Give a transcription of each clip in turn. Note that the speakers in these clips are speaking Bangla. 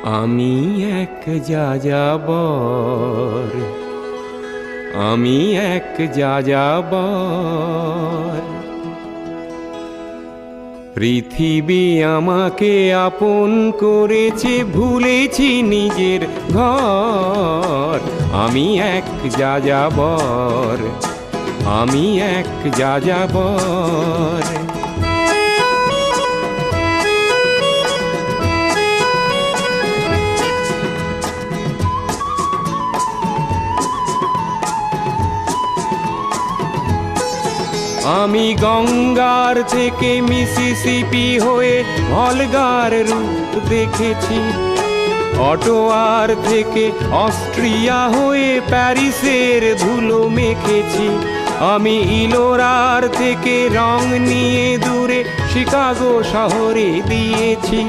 আমি এক যাযাবর, আমি এক যাযাবর। পৃথিবী আমাকে আপন করেছে, ভুলেছি নিজের ঘর। আমি এক যাযাবর, আমি এক যাযাবর। আমি গঙ্গার থেকে মিসিসিপি হয়ে ভলগার রূপ দেখেছি, অটোয়ার থেকে অস্ট্রিয়া হয়ে প্যারিসের ধুলো মেখেছি। আমি ইলোরার থেকে রং নিয়ে দূরে শিকাগো শহরে দিয়েছি।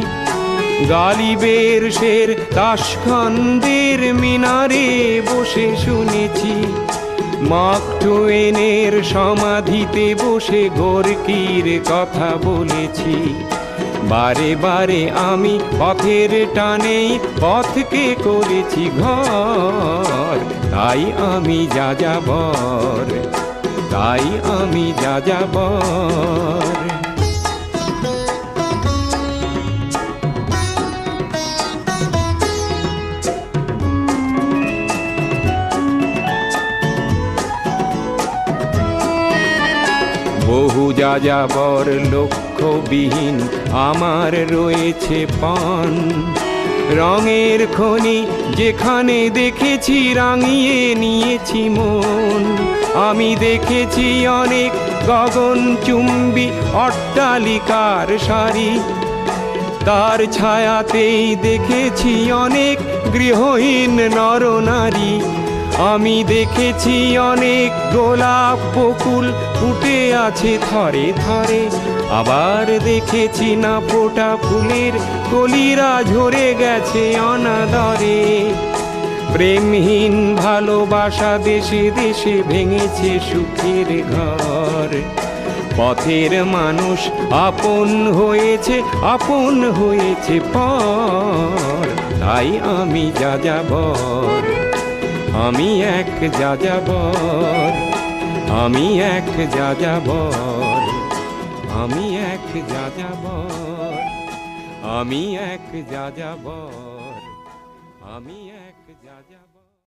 গালিবের শের তাশখন্দের মিনারে বসে শুনেছি। মার্ক টুয়েনের সমাধিতে বসে গোর্কির কথা বলেছি। বারে বারে আমি পথের টানে পথকে করেছি ঘর। তাই আমি যাযাবর, তাই আমি যাযাবর। বহু যাযাবর লক্ষ্যবিহীন আমার রয়েছে পান। রঙের খনি যেখানে দেখেছি রাঙিয়ে নিয়েছি মন। আমি দেখেছি অনেক গগনচুম্বী অট্টালিকার সারি, তার ছায়াতেই দেখেছি অনেক গৃহহীন নরনারী। আমি দেখেছি অনেক গোলাপ বকুল ফুটে আছে থরে থরে, আবার দেখেছি না ফোটা ফুলের কলিরা ঝরে গেছে অনাদরে। প্রেমহীন ভালোবাসা দেশে দেশে ভেঙেছে সুখের ঘর। পথের মানুষ আপন হয়েছে, আপন হয়েছে পর। তাই আমি যাযাবর, আমি এক যাযাবর, আমি এক যাযাবর, আমি এক যাযাবর, আমি এক যাযাবর, আমি এক যাযাবর।